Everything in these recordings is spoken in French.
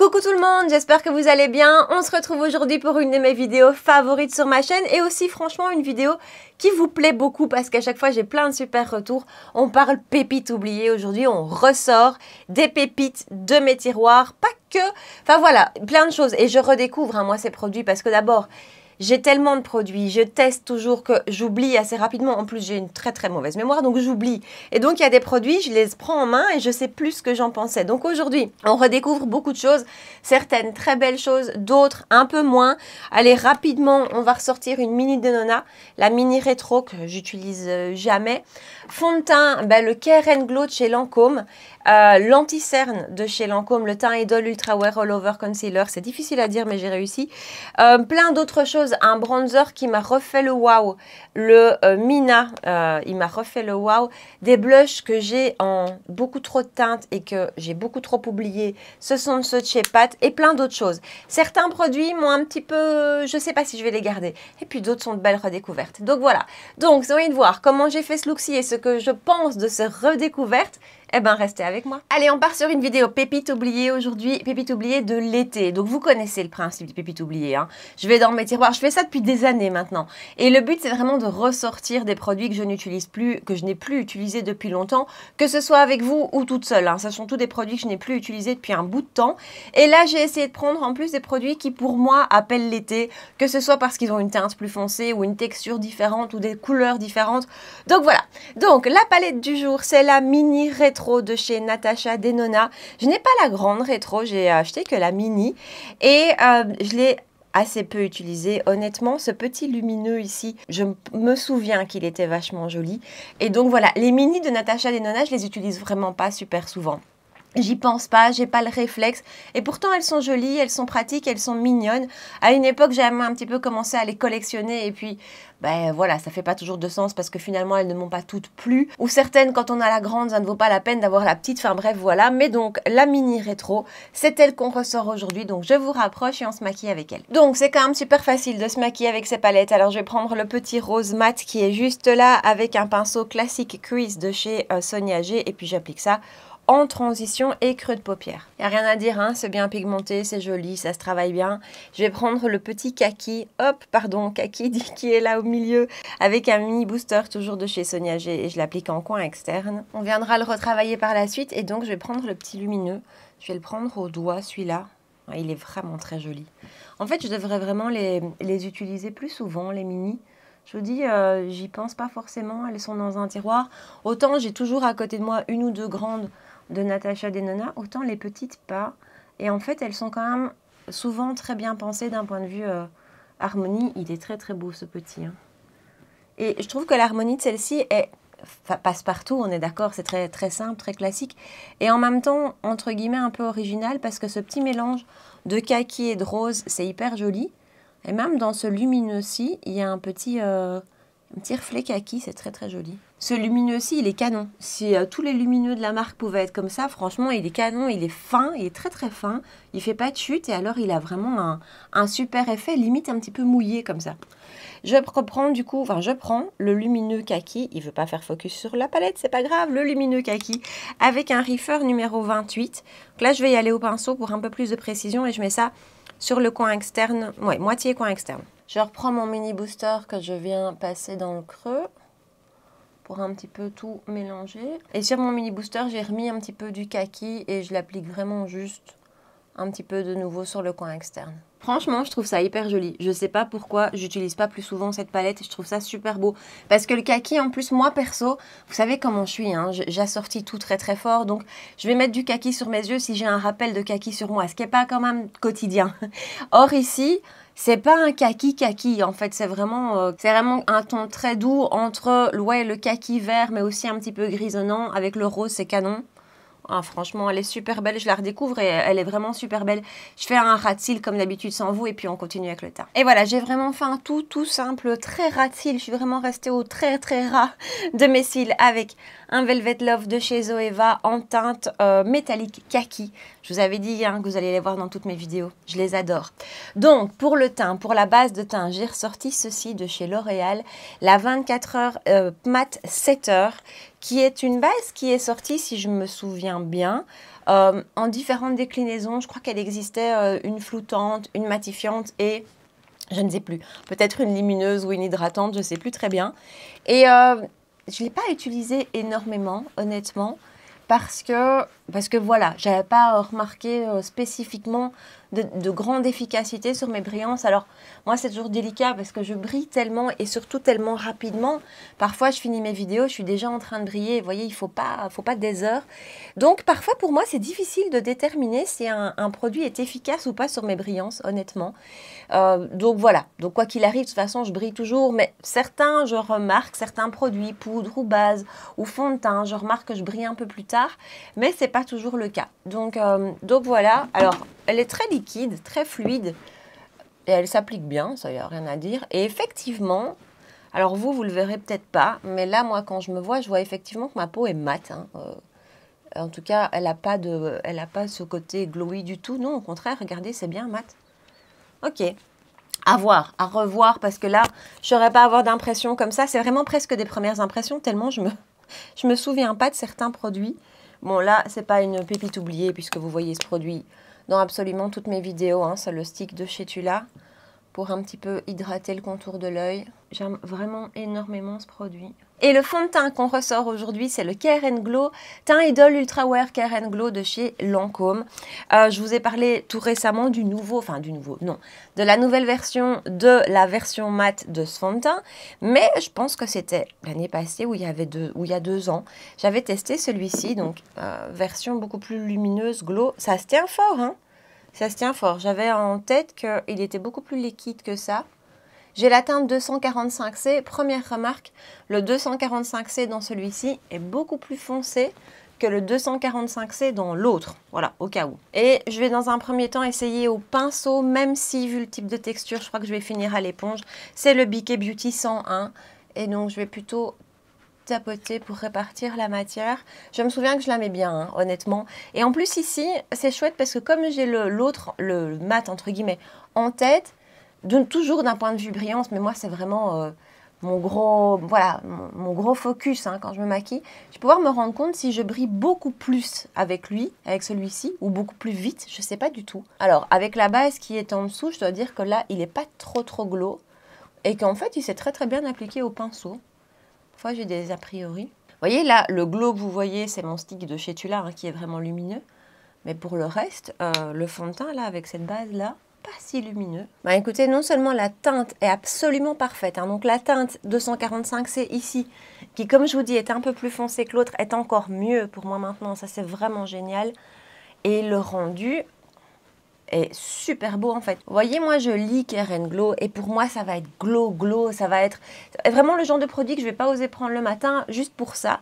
Coucou tout le monde, j'espère que vous allez bien. On se retrouve aujourd'hui pour une de mes vidéos favorites sur ma chaîne et aussi franchement une vidéo qui vous plaît beaucoup parce qu'à chaque fois j'ai plein de super retours. On parle pépites oubliées. Aujourd'hui on ressort des pépites de mes tiroirs, pas que, enfin voilà, plein de choses et je redécouvre moi ces produits parce que d'abord j'ai tellement de produits, je teste toujours que j'oublie assez rapidement. En plus, j'ai une très mauvaise mémoire, donc j'oublie. Et donc, il y a des produits, je les prends en main et je sais plus ce que j'en pensais. Donc aujourd'hui, on redécouvre beaucoup de choses, certaines très belles choses, d'autres un peu moins. Allez, rapidement, on va ressortir une mini de Nona, la mini rétro que j'utilise jamais. Fond de teint, le Care & Glow de chez Lancôme. L'anti-cerne de chez Lancôme, le teint Idol Ultra Wear All Over Concealer, c'est difficile à dire mais j'ai réussi. Plein d'autres choses, un bronzer qui m'a refait le wow, le Mina, il m'a refait le wow, des blushs que j'ai en beaucoup trop de teintes et que j'ai beaucoup trop oublié, ce sont ceux de chez Pat et plein d'autres choses. Certains produits m'ont un petit peu, je sais pas si je vais les garder et puis d'autres sont de belles redécouvertes. Donc voilà, donc si vous voulez de voir comment j'ai fait ce look-ci et ce que je pense de ces redécouvertes, eh ben, restez avec moi. Allez, on part sur une vidéo pépite oubliée aujourd'hui, pépite oubliée de l'été. Donc, vous connaissez le principe du pépite oubliée. Je vais dans mes tiroirs, je fais ça depuis des années maintenant. Et le but, c'est vraiment de ressortir des produits que je n'utilise plus, que je n'ai plus utilisés depuis longtemps, que ce soit avec vous ou toute seule. Ce sont tous des produits que je n'ai plus utilisés depuis un bout de temps. Et là, j'ai essayé de prendre en plus des produits qui, pour moi, appellent l'été, que ce soit parce qu'ils ont une teinte plus foncée ou une texture différente ou des couleurs différentes. Donc, voilà. Donc, la palette du jour, c'est la mini rétro de chez Natasha Denona. Je n'ai pas la grande rétro, j'ai acheté que la mini et je l'ai assez peu utilisé. Honnêtement, ce petit lumineux ici, je me souviens qu'il était vachement joli. Et donc voilà, les mini de Natasha Denona, je les utilise vraiment pas super souvent. J'y pense pas, j'ai pas le réflexe et pourtant elles sont jolies, elles sont pratiques, elles sont mignonnes. À une époque, j'ai un petit peu commencé à les collectionner et puis voilà, ça fait pas toujours de sens parce que finalement elles ne m'ont pas toutes plu. Ou certaines, quand on a la grande, ça ne vaut pas la peine d'avoir la petite, enfin bref, voilà. Mais donc la mini rétro, c'est elle qu'on ressort aujourd'hui, donc je vous rapproche et on se maquille avec elle. Donc c'est quand même super facile de se maquiller avec ces palettes. Alors je vais prendre le petit rose mat qui est juste là avec un pinceau classique Crease de chez Sonia G et puis j'applique ça en transition et creux de paupière. Il n'y a rien à dire, c'est bien pigmenté, c'est joli, ça se travaille bien. Je vais prendre le petit kaki, kaki qui est là au milieu, avec un mini booster toujours de chez Sonia G et je l'applique en coin externe. On viendra le retravailler par la suite et donc je vais prendre le petit lumineux. Je vais le prendre au doigt, celui-là. Il est vraiment très joli. En fait, je devrais vraiment les utiliser plus souvent, les mini. Je vous dis, j'y pense pas forcément, elles sont dans un tiroir. Autant j'ai toujours à côté de moi une ou deux grandes de Natasha Denona, autant les petites pas. Et en fait, elles sont quand même souvent très bien pensées d'un point de vue harmonie. Il est très beau ce petit. Et je trouve que l'harmonie de celle-ci passe partout, on est d'accord, c'est très simple, très classique. Et en même temps, entre guillemets, un peu original parce que ce petit mélange de kaki et de rose, c'est hyper joli. Et même dans ce lumineux-ci, il y a un petit reflet kaki, c'est très joli. Ce lumineux-ci, il est canon. Si tous les lumineux de la marque pouvaient être comme ça, franchement, il est canon, il est fin, il est très fin. Il fait pas de chute et alors il a vraiment un super effet, limite un petit peu mouillé comme ça. Je prends le lumineux kaki, il veut pas faire focus sur la palette, c'est pas grave, le lumineux kaki avec un Reefer numéro 28. Donc là, je vais y aller au pinceau pour un peu plus de précision et je mets ça sur le coin externe, moitié coin externe. Je reprends mon mini booster que je viens passer dans le creux pour un petit peu tout mélanger. Et sur mon mini booster, j'ai remis un petit peu du kaki et je l'applique vraiment juste un petit peu de nouveau sur le coin externe. Franchement, je trouve ça hyper joli. Je sais pas pourquoi j'utilise pas plus souvent cette palette et je trouve ça super beau. Parce que le kaki, en plus, moi perso, vous savez comment je suis, j'assortis tout très fort. Donc, je vais mettre du kaki sur mes yeux si j'ai un rappel de kaki sur moi, ce qui n'est pas quand même quotidien. Or ici, c'est pas un kaki, en fait, c'est vraiment un ton très doux entre le kaki vert, mais aussi un petit peu grisonnant. Avec le rose, c'est canon. Franchement, elle est super belle. Je la redécouvre et elle est vraiment super belle. Je fais un rat de cils comme d'habitude sans vous et puis on continue avec le teint. Et voilà, j'ai vraiment fait un tout simple, très rat de cils. Je suis vraiment restée au très ras de mes cils avec un Velvet Love de chez Zoeva en teinte métallique kaki. Je vous avais dit que vous allez les voir dans toutes mes vidéos. Je les adore. Donc, pour le teint, pour la base de teint, j'ai ressorti ceci de chez L'Oréal, la 24 heures Matte 7 heures, qui est une base qui est sortie, si je me souviens bien, en différentes déclinaisons. Je crois qu'elle existait une floutante, une matifiante et je ne sais plus, peut-être une lumineuse ou une hydratante, je ne sais plus très bien. Et je ne l'ai pas utilisée énormément, honnêtement, parce que voilà, je n'avais pas remarqué spécifiquement de grande efficacité sur mes brillances. Alors, moi, c'est toujours délicat parce que je brille tellement et surtout tellement rapidement. Parfois, je finis mes vidéos, je suis déjà en train de briller. Vous voyez, il faut pas des heures. Donc, parfois, pour moi, c'est difficile de déterminer si un produit est efficace ou pas sur mes brillances, honnêtement. Donc, voilà. Donc, quoi qu'il arrive, de toute façon, je brille toujours. Mais certains, je remarque, certains produits, poudre ou base ou fond de teint, je remarque que je brille un peu plus tard. Mais ce n'est pas toujours le cas. Donc voilà. Alors, elle est très liquide, très fluide. Et elle s'applique bien, ça, il n'y a rien à dire. Et effectivement, alors vous le verrez peut-être pas, mais là, moi, quand je me vois, je vois effectivement que ma peau est mate. Hein. En tout cas, elle n'a pas ce côté glowy du tout. Non, au contraire, regardez, c'est bien mat. Ok. À voir, à revoir, parce que là, je n'aurais pas à avoir d'impression comme ça. C'est vraiment presque des premières impressions, tellement je me souviens pas de certains produits. Bon, là, c'est pas une pépite oubliée, puisque vous voyez ce produit dans absolument toutes mes vidéos. Hein. C'est le stick de chez Tula pour un petit peu hydrater le contour de l'œil. J'aime vraiment énormément ce produit. Et le fond de teint qu'on ressort aujourd'hui, c'est le Care & Glow Teint Idol Ultra Wear Care & Glow de chez Lancôme. Je vous ai parlé tout récemment de la nouvelle version de la version mat de ce fond de teint. Mais je pense que c'était l'année passée ou il y a 2 ans. J'avais testé celui-ci, donc version beaucoup plus lumineuse, glow. Ça se tient fort, hein. Ça se tient fort. J'avais en tête qu'il était beaucoup plus liquide que ça. J'ai la teinte 245C. Première remarque, le 245C dans celui-ci est beaucoup plus foncé que le 245C dans l'autre. Voilà, au cas où. Et je vais dans un premier temps essayer au pinceau, même si vu le type de texture, je crois que je vais finir à l'éponge. C'est le Biquet Beauty 101. Et donc, je vais plutôt tapoter pour répartir la matière. Je me souviens que je la mets bien, hein, honnêtement. Et en plus ici, c'est chouette parce que comme j'ai le mat, entre guillemets, en tête, toujours d'un point de vue brillance, mais moi c'est vraiment mon gros focus hein, quand je me maquille, je vais pouvoir me rendre compte si je brille beaucoup plus avec celui-ci, ou beaucoup plus vite, je ne sais pas du tout. Alors, avec la base qui est en dessous, je dois dire que là, il n'est pas trop glow, et qu'en fait, il s'est très bien appliqué au pinceau. Parfois, j'ai des a priori. Vous voyez, là, le glow que vous voyez, c'est mon stick de chez Tula, hein, qui est vraiment lumineux. Mais pour le reste, le fond de teint, là, avec cette base-là, pas si lumineux. Bah écoutez, non seulement la teinte est absolument parfaite, hein, donc la teinte 245C ici, qui comme je vous dis est un peu plus foncée que l'autre, est encore mieux pour moi maintenant, ça c'est vraiment génial. Et le rendu est super beau en fait. Vous voyez, moi je lis Care & Glow et pour moi ça va être glow, ça va être vraiment le genre de produit que je vais pas oser prendre le matin juste pour ça.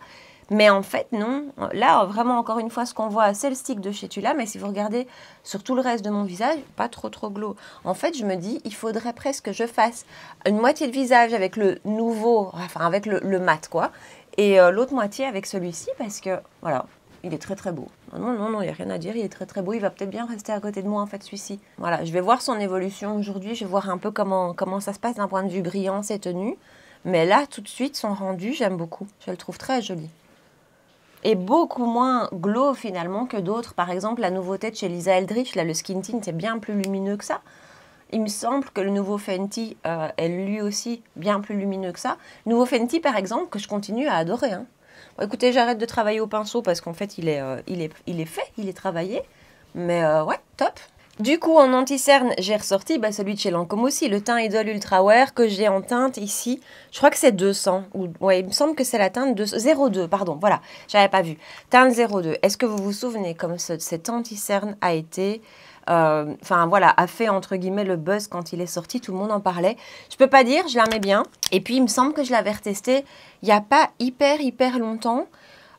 Mais en fait, non. Là, vraiment, encore une fois, ce qu'on voit, c'est le stick de chez Tula. Mais si vous regardez sur tout le reste de mon visage, pas trop glow. En fait, je me dis, il faudrait presque que je fasse une moitié de visage avec le nouveau, enfin, avec le mat, quoi. Et l'autre moitié avec celui-ci, parce que, voilà, il est très beau. Non, il n'y a rien à dire, il est très beau. Il va peut-être bien rester à côté de moi, en fait, celui-ci. Voilà, je vais voir son évolution aujourd'hui. Je vais voir un peu comment ça se passe d'un point de vue brillance et tenue. Mais là, tout de suite, son rendu, j'aime beaucoup. Je le trouve très joli. Et beaucoup moins glow finalement que d'autres. Par exemple, la nouveauté de chez Lisa Eldridge, là, le Skin Tint, c'est bien plus lumineux que ça. Il me semble que le nouveau Fenty est lui aussi bien plus lumineux que ça. Le nouveau Fenty, par exemple, que je continue à adorer. Hein. Bon, écoutez, j'arrête de travailler au pinceau parce qu'en fait, il est travaillé. Mais ouais, top. Du coup, en anti-cerne, j'ai ressorti celui de chez Lancôme aussi, le teint Idol Ultra Wear que j'ai en teinte ici. Je crois que c'est 200. Ouais, il me semble que c'est la teinte 02, pardon, voilà, j'avais pas vu. Teinte 02. Est-ce que vous vous souvenez comme cet anti-cerne a été... Enfin voilà, a fait entre guillemets le buzz quand il est sorti, tout le monde en parlait. Je peux pas dire, je la mets bien. Et puis, il me semble que je l'avais retesté il n'y a pas hyper longtemps,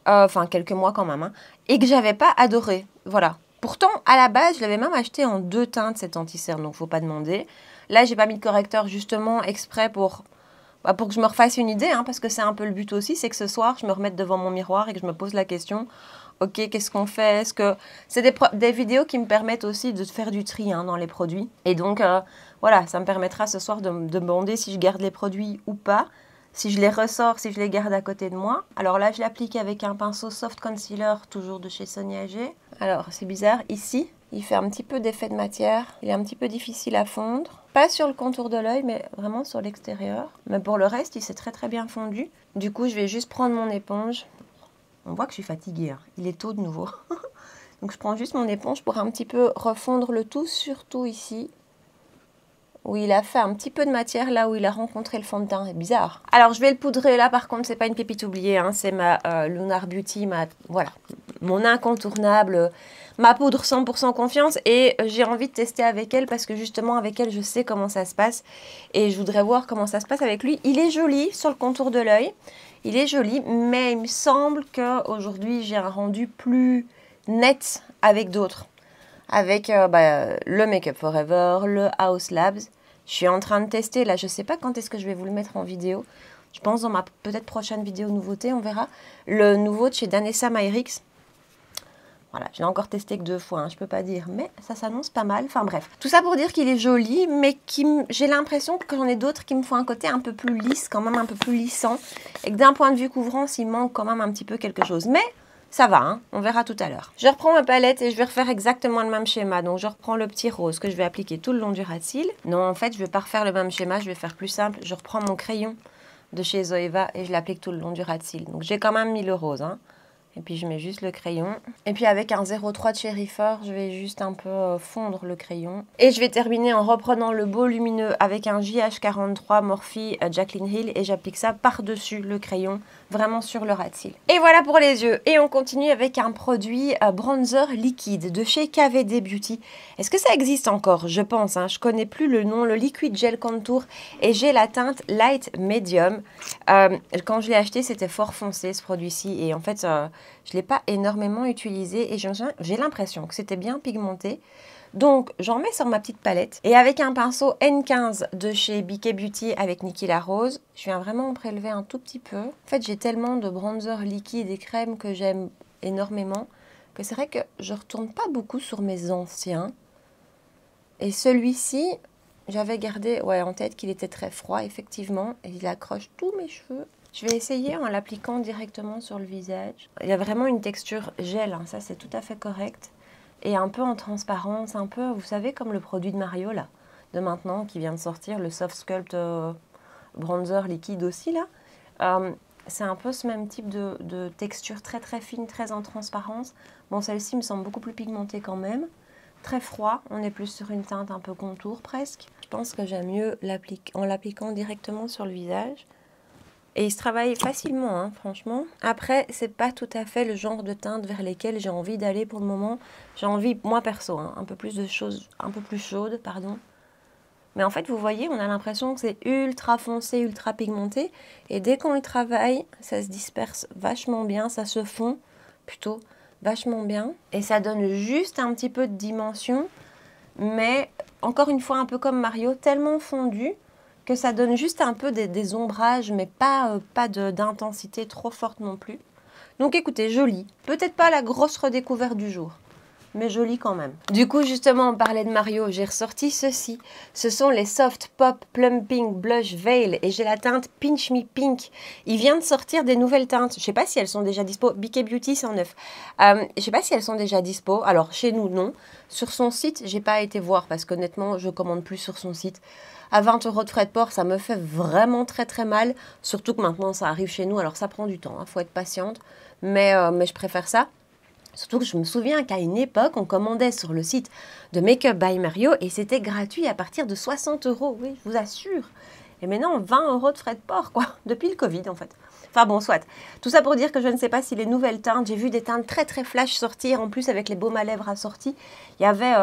enfin quelques mois quand même, hein, et que j'avais pas adoré, voilà. Pourtant, à la base, je l'avais même acheté en 2 teintes, cet anti-cerne, donc faut pas demander. Là, j'ai pas mis de correcteur justement exprès pour que je me refasse une idée, hein, parce que c'est un peu le but aussi, c'est que ce soir, je me remette devant mon miroir et que je me pose la question, ok, qu'est-ce qu'on fait? Est-ce que c'est des vidéos qui me permettent aussi de faire du tri hein, dans les produits. Et donc, voilà, ça me permettra ce soir de me demander si je garde les produits ou pas. Si je les ressors, si je les garde à côté de moi. Alors là, je l'applique avec un pinceau Soft Concealer, toujours de chez Sonia G. Alors, c'est bizarre, ici, il fait un petit peu d'effet de matière. Il est un petit peu difficile à fondre. Pas sur le contour de l'œil, mais vraiment sur l'extérieur. Mais pour le reste, il s'est très très bien fondu. Du coup, je vais juste prendre mon éponge. On voit que je suis fatiguée, hein. Il est tôt de nouveau. Donc, je prends juste mon éponge pour un petit peu refondre le tout, surtout ici, où il a fait un petit peu de matière, là où il a rencontré le fond de teint. C'est bizarre. Alors, je vais le poudrer. Là, par contre, c'est pas une pépite oubliée, hein. C'est ma Lunar Beauty, voilà, mon incontournable, ma poudre 100% confiance. Et j'ai envie de tester avec elle parce que justement, avec elle, je sais comment ça se passe. Et je voudrais voir comment ça se passe avec lui. Il est joli sur le contour de l'œil. Il est joli, mais il me semble qu'aujourd'hui, j'ai un rendu plus net avec d'autres. Avec le Make Up Forever, le Haus Labs. Je suis en train de tester, là, je ne sais pas quand est-ce que je vais vous le mettre en vidéo. Je pense dans ma peut-être prochaine vidéo nouveauté, on verra. Le nouveau de chez Danessa Myricks. Voilà, je l'ai encore testé que 2 fois, hein, je ne peux pas dire, mais ça s'annonce pas mal. Enfin bref, tout ça pour dire qu'il est joli, mais j'ai l'impression que j'en ai d'autres qui me font un côté un peu plus lisse, quand même un peu plus lissant. Et que d'un point de vue couvrance, il manque quand même un petit peu quelque chose. Mais ça va, hein, on verra tout à l'heure. Je reprends ma palette et je vais refaire exactement le même schéma. Donc je reprends le petit rose que je vais appliquer tout le long du ras de cils. Non, en fait, je ne vais pas refaire le même schéma, je vais faire plus simple. Je reprends mon crayon de chez Zoeva et je l'applique tout le long du ras de cils. Donc j'ai quand même mis le rose, hein. Et puis je mets juste le crayon. Et puis avec un 03 de Cherry Fort, je vais juste un peu fondre le crayon. Et je vais terminer en reprenant le beau lumineux avec un JH43 Morphe Jaclyn Hill. Et j'applique ça par-dessus le crayon, vraiment sur le ras de cils. Et voilà pour les yeux. Et on continue avec un produit bronzer liquide de chez KVD Beauty. Est-ce que ça existe encore? Je pense, hein. Je connais plus le nom. Le Liquid Gel Contour. Et j'ai la teinte Light Medium. Quand je l'ai acheté, c'était fort foncé ce produit-ci. Et en fait, je ne l'ai pas énormément utilisé. Et j'ai l'impression que c'était bien pigmenté. Donc, j'en mets sur ma petite palette. Et avec un pinceau N15 de chez BK Beauty avec Niki La Rose, je viens vraiment en prélever un tout petit peu. En fait, j'ai tellement de bronzers liquides et crèmes que j'aime énormément que c'est vrai que je ne retourne pas beaucoup sur mes anciens. Et celui-ci, j'avais gardé en tête qu'il était très froid, effectivement. Et il accroche tous mes cheveux. Je vais essayer en l'appliquant directement sur le visage. Il y a vraiment une texture gel, hein, ça c'est tout à fait correct. Et un peu en transparence, un peu, vous savez, comme le produit de Mario, là, de maintenant, qui vient de sortir, le Soft Sculpt Bronzer liquide aussi, là. C'est un peu ce même type de texture très très fine, très en transparence. Bon, celle-ci me semble beaucoup plus pigmentée quand même. Très froid, on est plus sur une teinte un peu contour presque. Je pense que j'aime mieux en l'appliquant directement sur le visage. Et il se travaille facilement, hein, franchement. Après, c'est pas tout à fait le genre de teinte vers lesquelles j'ai envie d'aller pour le moment. J'ai envie, moi perso, hein, un peu plus de choses, un peu plus chaudes, pardon. Mais en fait, vous voyez, on a l'impression que c'est ultra foncé, ultra pigmenté. Et dès qu'on le travaille, ça se disperse vachement bien, ça se fond plutôt vachement bien. Et ça donne juste un petit peu de dimension. Mais encore une fois, un peu comme Mario, tellement fondu que ça donne juste un peu des ombrages, mais pas d'intensité trop forte non plus. Donc écoutez, joli. Peut-être pas la grosse redécouverte du jour, mais joli quand même. Du coup, justement, on parlait de Mario, j'ai ressorti ceci. Ce sont les Soft Pop Plumping Blush Veil et j'ai la teinte Pinch Me Pink. Il vient de sortir des nouvelles teintes. Je sais pas si elles sont déjà dispo. BK Beauty 109. Je sais pas si elles sont déjà dispo. Alors, chez nous, non. Sur son site, j'ai pas été voir parce qu'honnêtement, je commande plus sur son site. À 20 € de frais de port, ça me fait vraiment très très mal. Surtout que maintenant, ça arrive chez nous. Alors, ça prend du temps. Il faut être patiente. Mais je préfère ça. Surtout que je me souviens qu'à une époque, on commandait sur le site de Make Up by Mario et c'était gratuit à partir de 60 €. Oui, je vous assure. Et maintenant, 20 € de frais de port, quoi. Depuis le Covid, en fait. Enfin bon, soit. Tout ça pour dire que je ne sais pas si les nouvelles teintes, j'ai vu des teintes très très flash sortir. En plus, avec les baumes à lèvres assortis, il y avait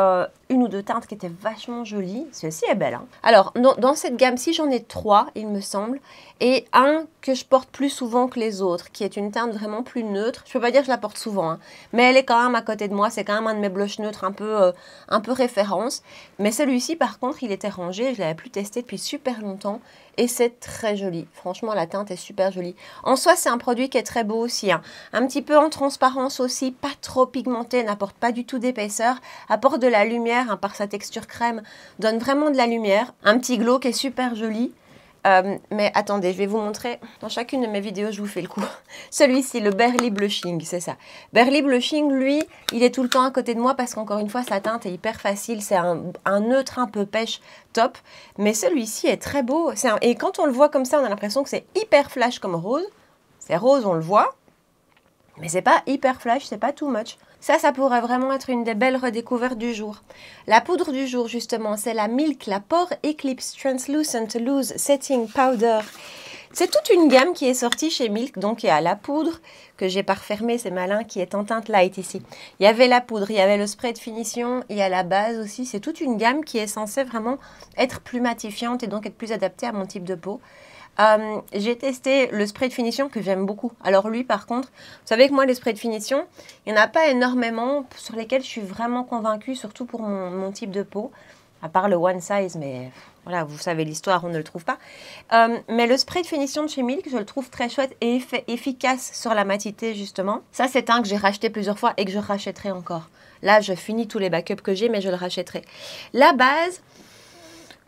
une ou deux teintes qui étaient vachement jolies. Celle-ci est belle, hein. Alors, dans cette gamme-ci, j'en ai 3, il me semble. Et un que je porte plus souvent que les autres, qui est une teinte vraiment plus neutre. Je peux pas dire que je la porte souvent, hein, mais elle est quand même à côté de moi. C'est quand même un de mes blushs neutres un peu référence. Mais celui-ci, par contre, il était rangé. Je l'avais plus testé depuis super longtemps. Et c'est très joli. Franchement, la teinte est super jolie. En soi, c'est un produit qui est très beau aussi, hein. Un petit peu en transparence aussi, pas trop pigmenté, n'apporte pas du tout d'épaisseur. Apporte de la lumière, hein, par sa texture crème. Donne vraiment de la lumière. Un petit glow qui est super joli. Mais attendez, je vais vous montrer. Dans chacune de mes vidéos, je vous fais le coup. Celui-ci, le Burly Blushing, c'est ça. Burly Blushing, lui, il est tout le temps à côté de moi parce qu'encore une fois, sa teinte est hyper facile. C'est un neutre un peu pêche, top. Mais celui-ci est très beau. Et quand on le voit comme ça, on a l'impression que c'est hyper flash comme rose. C'est rose, on le voit. Mais c'est pas hyper flash, c'est pas too much. Ça pourrait vraiment être une des belles redécouvertes du jour. La poudre du jour, justement, c'est la Milk, la Pore Eclipse Translucent Loose Setting Powder. C'est toute une gamme qui est sortie chez Milk. Donc, il y a la poudre que j'ai pas refermée, c'est malin, qui est en teinte light ici. Il y avait la poudre, il y avait le spray de finition, il y a la base aussi. C'est toute une gamme qui est censée vraiment être plus matifiante et donc être plus adaptée à mon type de peau. J'ai testé le spray de finition que j'aime beaucoup. Alors lui par contre, vous savez que moi les sprays de finition, il n'y en a pas énormément sur lesquels je suis vraiment convaincue, surtout pour mon type de peau. À part le One Size, mais voilà, vous savez l'histoire, on ne le trouve pas. Mais le spray de finition de chez Milk, je le trouve très chouette et efficace sur la matité justement. Ça c'est un que j'ai racheté plusieurs fois et que je rachèterai encore. Là je finis tous les backups que j'ai mais je le rachèterai. La base...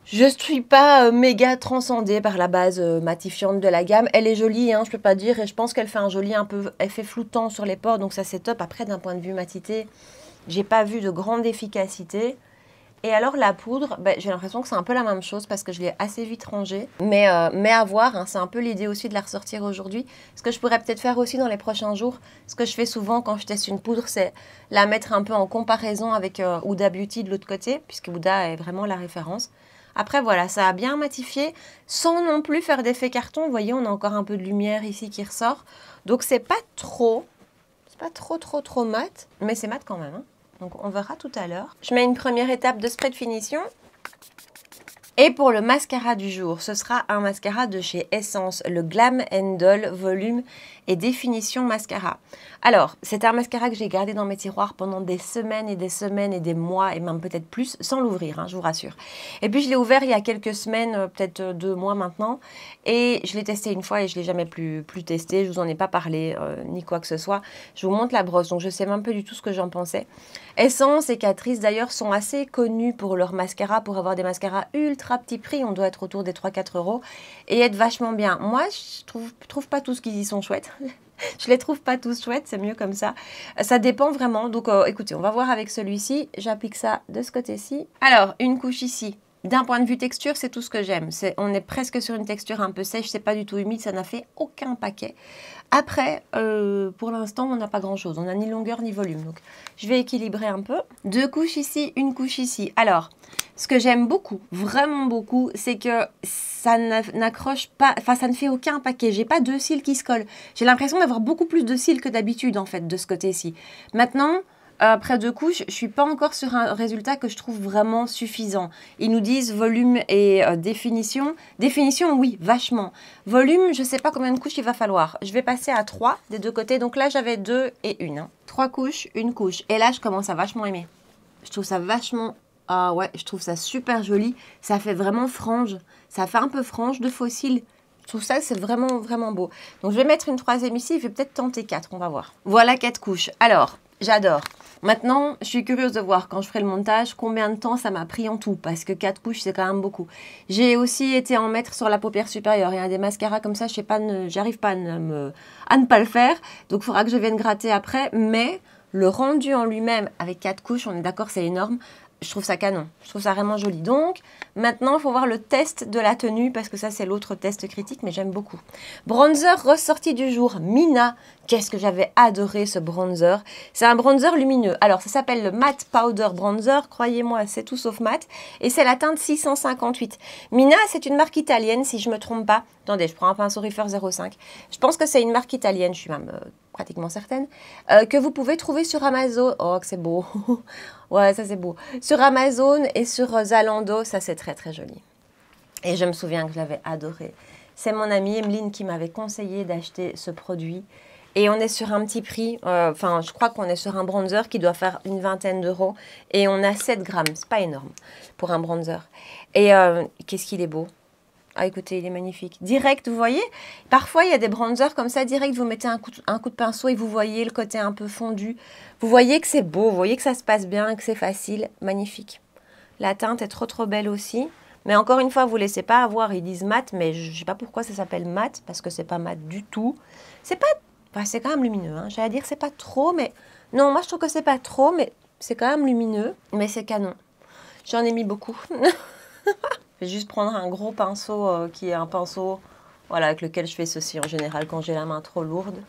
Je ne suis pas méga transcendée par la base matifiante de la gamme. Elle est jolie, hein, je ne peux pas dire. Et je pense qu'elle fait un joli un peu effet floutant sur les pores. Donc ça, c'est top. Après, d'un point de vue matité, j'ai pas vu de grande efficacité. Et alors, la poudre, j'ai l'impression que c'est un peu la même chose parce que je l'ai assez vite rangée. Mais à voir, hein, c'est un peu l'idée aussi de la ressortir aujourd'hui. Ce que je pourrais peut-être faire aussi dans les prochains jours, ce que je fais souvent quand je teste une poudre, c'est la mettre un peu en comparaison avec Huda Beauty de l'autre côté, puisque Huda est vraiment la référence. Après, voilà, ça a bien matifié, sans non plus faire d'effet carton. Vous voyez, on a encore un peu de lumière ici qui ressort. Donc, c'est pas trop mat, mais c'est mat quand même. Hein. Donc, on verra tout à l'heure. Je mets une première étape de spray de finition. Et pour le mascara du jour, ce sera un mascara de chez Essence, le Glam Doll Volume et Définition Mascara. Alors, c'est un mascara que j'ai gardé dans mes tiroirs pendant des semaines et des mois, et même peut-être plus, sans l'ouvrir, hein, je vous rassure. Et puis, je l'ai ouvert il y a quelques semaines, peut-être 2 mois maintenant, et je l'ai testé une fois et je ne l'ai jamais plus testé. Je ne vous en ai pas parlé, ni quoi que ce soit. Je vous montre la brosse, donc je ne sais même pas du tout ce que j'en pensais. Essence et Catrice, d'ailleurs, sont assez connus pour leur mascara, pour avoir des mascaras ultra petit prix, on doit être autour des 3-4 euros et être vachement bien. Moi, je trouve pas tous qu'ils y sont chouettes. Je les trouve pas tous chouettes, c'est mieux comme ça. Ça dépend vraiment. Donc, écoutez, on va voir avec celui-ci. J'applique ça de ce côté-ci. Alors, une couche ici. D'un point de vue texture, c'est tout ce que j'aime. On est presque sur une texture un peu sèche, c'est pas du tout humide, ça n'a fait aucun paquet. Après, pour l'instant, on n'a pas grand-chose. On n'a ni longueur ni volume. Donc, je vais équilibrer un peu. 2 couches ici, une couche ici. Alors, ce que j'aime beaucoup, vraiment beaucoup, c'est que ça n'accroche pas, enfin, ça ne fait aucun paquet. J'ai pas 2 cils qui se collent. J'ai l'impression d'avoir beaucoup plus de cils que d'habitude, en fait, de ce côté-ci. Maintenant... Après 2 couches, je ne suis pas encore sur un résultat que je trouve vraiment suffisant. Ils nous disent volume et définition. Définition, oui, vachement. Volume, je ne sais pas combien de couches il va falloir. Je vais passer à 3 des 2 côtés. Donc là, j'avais 2 et 1. Hein. 3 couches, 1 couche. Et là, je commence à vachement aimer. Je trouve ça vachement... Ah ouais, je trouve ça super joli. Ça fait vraiment frange. Ça fait un peu frange de fossile. Je trouve ça, c'est vraiment, vraiment beau. Donc, je vais mettre une 3e ici. Je vais peut-être tenter 4, on va voir. Voilà 4 couches. Alors, j'adore. Maintenant, je suis curieuse de voir quand je ferai le montage combien de temps ça m'a pris en tout parce que 4 couches, c'est quand même beaucoup. J'ai aussi été en mettre sur la paupière supérieure. Il y a des mascaras comme ça, je sais pas, j'arrive pas à ne pas le faire. Donc, il faudra que je vienne gratter après. Mais le rendu en lui-même avec 4 couches, on est d'accord, c'est énorme. Je trouve ça canon, je trouve ça vraiment joli. Donc, maintenant, il faut voir le test de la tenue, parce que ça, c'est l'autre test critique, mais j'aime beaucoup. Bronzer ressorti du jour, Mina. Qu'est-ce que j'avais adoré ce bronzer. C'est un bronzer lumineux. Alors, ça s'appelle le Matte Powder Bronzer. Croyez-moi, c'est tout sauf mat. Et c'est la teinte 658. Mina, c'est une marque italienne, si je ne me trompe pas. Attendez, je prends un pinceau Reefer 05. Je pense que c'est une marque italienne, je suis même pratiquement certaine, que vous pouvez trouver sur Amazon. Oh, que c'est beau. Ouais, ça c'est beau. Sur Amazon et sur Zalando, ça c'est très très joli. Et je me souviens que je l'avais adoré. C'est mon amie Emeline qui m'avait conseillé d'acheter ce produit. Et on est sur un petit prix, enfin je crois qu'on est sur un bronzer qui doit faire une 20aine d'euros. Et on a 7 grammes, c'est pas énorme pour un bronzer. Et qu'est-ce qu'il est beau. Ah écoutez, il est magnifique. Direct, vous voyez, parfois il y a des bronzers comme ça, direct vous mettez un coup de pinceau et vous voyez le côté un peu fondu. Vous voyez que c'est beau, vous voyez que ça se passe bien, que c'est facile. Magnifique. La teinte est trop trop belle aussi. Mais encore une fois, vous ne laissez pas avoir, ils disent mat, mais je ne sais pas pourquoi ça s'appelle mat, parce que c'est pas mat du tout. C'est pas, enfin, c'est quand même lumineux, hein. J'allais dire c'est pas trop, mais non, moi je trouve que c'est pas trop, mais c'est quand même lumineux, mais c'est canon. J'en ai mis beaucoup. Je vais juste prendre un gros pinceau qui est un pinceau, voilà, avec lequel je fais ceci en général quand j'ai la main trop lourde,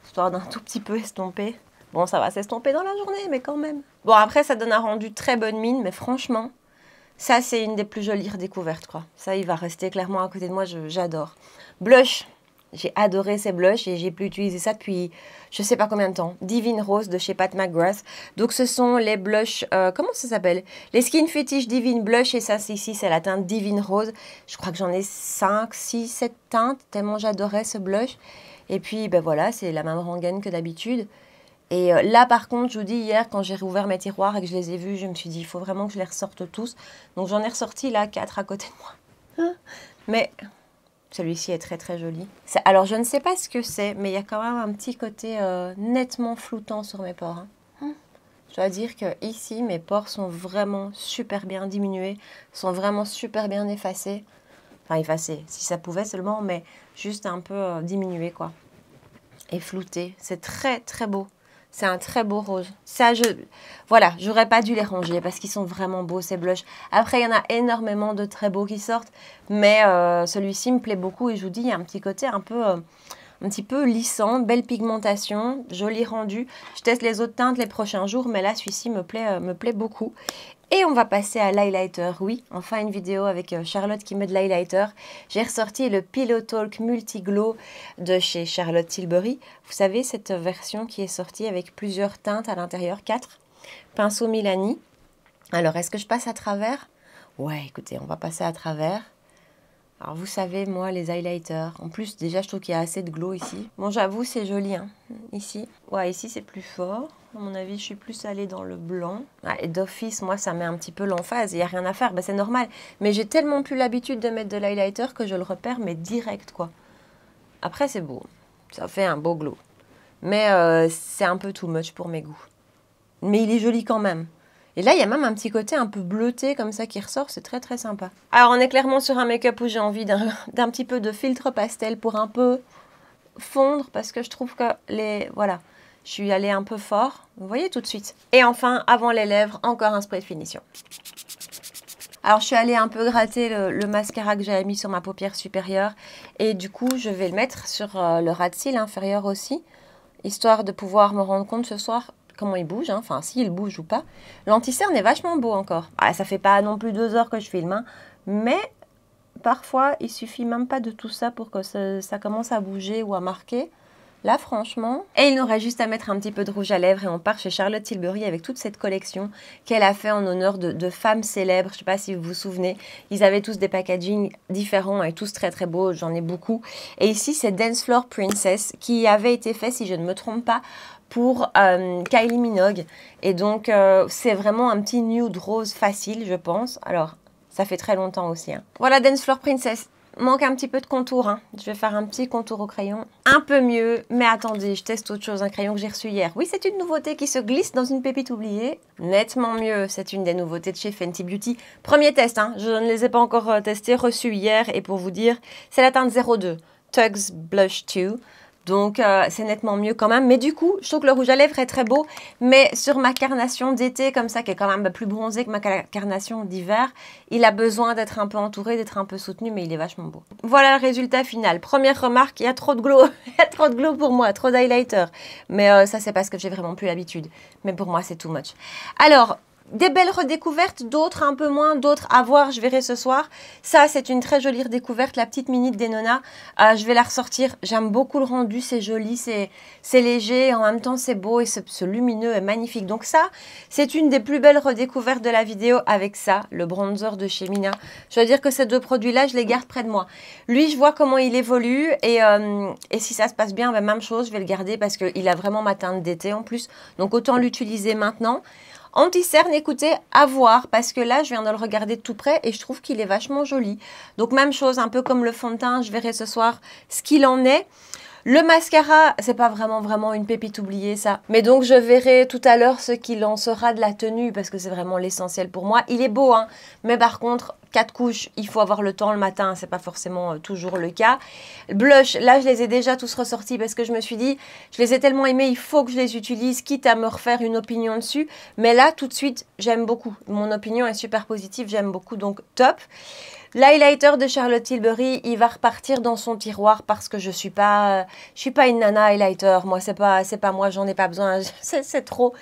histoire d'un tout petit peu estomper. Bon, ça va s'estomper dans la journée, mais quand même. Bon, après, ça donne un rendu très bonne mine, mais franchement, ça, c'est une des plus jolies redécouvertes, quoi. Ça, il va rester clairement à côté de moi, j'adore. Blush, j'ai adoré ces blushs et j'ai pu utiliser ça depuis je sais pas combien de temps. Divine Rose de chez Pat McGrath. Donc, ce sont les blushs, comment ça s'appelle? Les Skin Fetish Divine Blush, et ça, ici, c'est la teinte Divine Rose. Je crois que j'en ai 5, 6, 7 teintes, tellement j'adorais ce blush. Et puis, ben voilà, c'est la même rengaine que d'habitude. Et là, par contre, je vous dis, hier, quand j'ai rouvert mes tiroirs et que je les ai vus, je me suis dit, il faut vraiment que je les ressorte tous. Donc, j'en ai ressorti, là, 4 à côté de moi. Mais celui-ci est très, très joli. Alors, je ne sais pas ce que c'est, mais il y a quand même un petit côté nettement floutant sur mes pores. Hein. Je dois dire que ici, mes pores sont vraiment super bien diminués, sont vraiment super bien effacés. Enfin, effacés, si ça pouvait seulement, mais juste un peu diminués, quoi. Et floutés. C'est très, très beau. C'est un très beau rose. Ça, voilà, j'aurais pas dû les ranger parce qu'ils sont vraiment beaux, ces blushs. Après, il y en a énormément de très beaux qui sortent. Mais celui-ci me plaît beaucoup. Et je vous dis, il y a un petit côté un petit peu lissant, belle pigmentation, joli rendu. Je teste les autres teintes les prochains jours. Mais là, celui-ci me plaît beaucoup. Et on va passer à l'highlighter. Oui, enfin une vidéo avec Charlotte qui met de l'highlighter. J'ai ressorti le Pillow Talk Multi Glow de chez Charlotte Tilbury. Vous savez, cette version qui est sortie avec plusieurs teintes à l'intérieur, 4. Pinceau Milani. Alors, est-ce que je passe à travers? Ouais, écoutez, on va passer à travers. Alors, vous savez, moi, les highlighters. En plus, déjà, je trouve qu'il y a assez de glow ici. Bon, j'avoue, c'est joli, hein, ici. Ouais, ici, c'est plus fort. À mon avis, je suis plus allée dans le blanc. Ah, et d'office, moi, ça met un petit peu l'emphase. Il n'y a rien à faire, ben, c'est normal. Mais j'ai tellement plus l'habitude de mettre de l'highlighter que je le repère, mais direct, quoi. Après, c'est beau. Ça fait un beau glow. Mais c'est un peu too much pour mes goûts. Mais il est joli quand même. Et là, il y a même un petit côté un peu bleuté comme ça qui ressort. C'est très, très sympa. Alors, on est clairement sur un make-up où j'ai envie d'un petit peu de filtre pastel pour un peu fondre. Parce que je trouve que voilà, je suis allée un peu fort. Vous voyez tout de suite. Et enfin, avant les lèvres, encore un spray de finition. Alors, je suis allée un peu gratter le mascara que j'avais mis sur ma paupière supérieure. Et du coup, je vais le mettre sur le ras de cils inférieur aussi. Histoire de pouvoir me rendre compte ce soir comment il bouge, hein. Enfin, s'il bouge ou pas. L'anti-cerne est vachement beau encore. Ah, ça fait pas non plus 2 heures que je filme, hein. Mais parfois, il suffit même pas de tout ça pour que ça commence à bouger ou à marquer. Là, franchement. Et il nous reste juste à mettre un petit peu de rouge à lèvres et on part chez Charlotte Tilbury avec toute cette collection qu'elle a fait en honneur de femmes célèbres. Je ne sais pas si vous vous souvenez. Ils avaient tous des packagings différents et tous très très beaux. J'en ai beaucoup. Et ici, c'est Dance Floor Princess qui avait été fait, si je ne me trompe pas, pour Kylie Minogue. Et donc, c'est vraiment un petit nude rose facile, je pense. Alors, ça fait très longtemps aussi, hein. Voilà, Dance Floor Princess. Manque un petit peu de contour, hein. Je vais faire un petit contour au crayon. Un peu mieux, mais attendez, je teste autre chose, un crayon que j'ai reçu hier. Oui, c'est une nouveauté qui se glisse dans une pépite oubliée. Nettement mieux, c'est une des nouveautés de chez Fenty Beauty. Premier test, hein. Je ne les ai pas encore testés, reçus hier. Et pour vous dire, c'est la teinte 02, Tugs Blush 2. Donc, c'est nettement mieux quand même. Mais du coup, je trouve que le rouge à lèvres est très beau. Mais sur ma carnation d'été, comme ça, qui est quand même plus bronzée que ma carnation d'hiver, il a besoin d'être un peu entouré, d'être un peu soutenu, mais il est vachement beau. Voilà le résultat final. Première remarque, il y a trop de glow. Il y a trop de glow pour moi, trop d'highlighter. Mais ça, c'est parce que j'ai vraiment plus l'habitude. Mais pour moi, c'est too much. Alors, des belles redécouvertes, d'autres un peu moins, d'autres à voir, je verrai ce soir. Ça, c'est une très jolie redécouverte, la petite minute d'Enona. Je vais la ressortir. J'aime beaucoup le rendu, c'est joli, c'est léger, en même temps c'est beau et ce lumineux est magnifique. Donc ça, c'est une des plus belles redécouvertes de la vidéo avec ça, le bronzer de chez Mina. Je dois dire que ces deux produits-là, je les garde près de moi. Lui, je vois comment il évolue et si ça se passe bien, ben, même chose, je vais le garder parce qu'il a vraiment ma teinte d'été en plus. Donc autant l'utiliser maintenant. Anti-cerne, écoutez, à voir, parce que là, je viens de le regarder de tout près et je trouve qu'il est vachement joli. Donc, même chose, un peu comme le fond de teint, je verrai ce soir ce qu'il en est. Le mascara, c'est pas vraiment une pépite oubliée, ça. Mais donc, je verrai tout à l'heure ce qu'il en sera de la tenue, parce que c'est vraiment l'essentiel pour moi. Il est beau, hein, mais par contre, 4 couches, il faut avoir le temps le matin, c'est pas forcément toujours le cas. Blush, là je les ai déjà tous ressortis parce que je me suis dit, je les ai tellement aimés, il faut que je les utilise, quitte à me refaire une opinion dessus. Mais là, tout de suite, j'aime beaucoup. Mon opinion est super positive, j'aime beaucoup, donc top. L'highlighter de Charlotte Tilbury, il va repartir dans son tiroir parce que je suis pas une nana highlighter. Moi, c'est pas moi, j'en ai pas besoin. C'est trop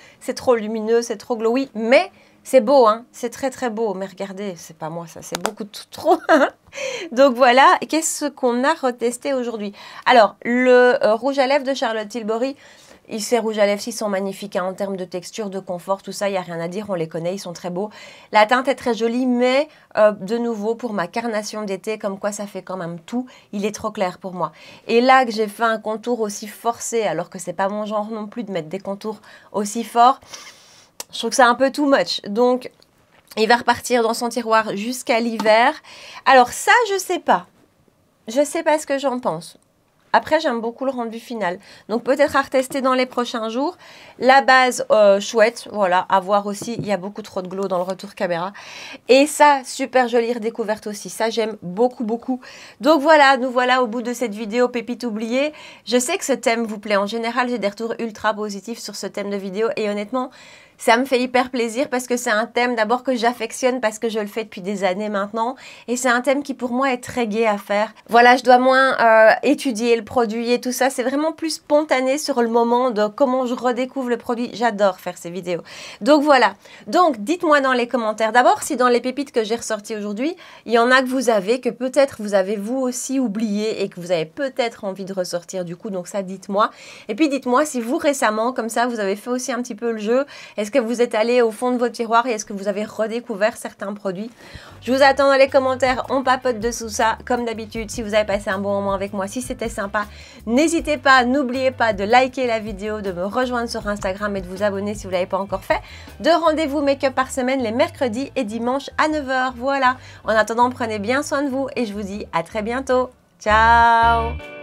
lumineux, c'est trop glowy, mais c'est beau, hein. C'est très très beau. Mais regardez, c'est pas moi, ça, c'est beaucoup trop. Donc voilà, qu'est-ce qu'on a retesté aujourd'hui? Alors, le rouge à lèvres de Charlotte Tilbury. Ces rouges à lèvres, ils sont magnifiques hein, en termes de texture, de confort, tout ça, il n'y a rien à dire, on les connaît, ils sont très beaux. La teinte est très jolie, mais de nouveau, pour ma carnation d'été, comme quoi ça fait quand même tout, il est trop clair pour moi. Et là que j'ai fait un contour aussi forcé, alors que c'est pas mon genre non plus de mettre des contours aussi forts, je trouve que c'est un peu too much. Donc, il va repartir dans son tiroir jusqu'à l'hiver. Alors ça, je sais pas. Je sais pas ce que j'en pense. Après, j'aime beaucoup le rendu final. Donc, peut-être à retester dans les prochains jours. La base, chouette. Voilà, à voir aussi. Il y a beaucoup trop de glow dans le retour caméra. Et ça, super jolie redécouverte aussi. Ça, j'aime beaucoup, beaucoup. Donc, voilà, nous voilà au bout de cette vidéo pépite oubliée. Je sais que ce thème vous plaît. En général, j'ai des retours ultra positifs sur ce thème de vidéo. Et honnêtement, ça me fait hyper plaisir parce que c'est un thème d'abord que j'affectionne parce que je le fais depuis des années maintenant. Et c'est un thème qui pour moi est très gai à faire. Voilà, je dois moins étudier le produit et tout ça. C'est vraiment plus spontané sur le moment de comment je redécouvre le produit. J'adore faire ces vidéos. Donc voilà. Donc dites-moi dans les commentaires d'abord si dans les pépites que j'ai ressorties aujourd'hui, il y en a que vous avez, que peut-être vous avez vous aussi oublié et que vous avez peut-être envie de ressortir du coup. Donc ça, dites-moi. Et puis dites-moi si vous récemment, comme ça, vous avez fait aussi un petit peu le jeu. Est-ce que vous êtes allé au fond de votre tiroir et est-ce que vous avez redécouvert certains produits? Je vous attends dans les commentaires, on papote dessous ça. Comme d'habitude, si vous avez passé un bon moment avec moi, si c'était sympa, n'hésitez pas, n'oubliez pas de liker la vidéo, de me rejoindre sur Instagram et de vous abonner si vous ne l'avez pas encore fait. De rendez-vous make-up par semaine les mercredis et dimanches à 9 h. Voilà. En attendant, prenez bien soin de vous et je vous dis à très bientôt. Ciao!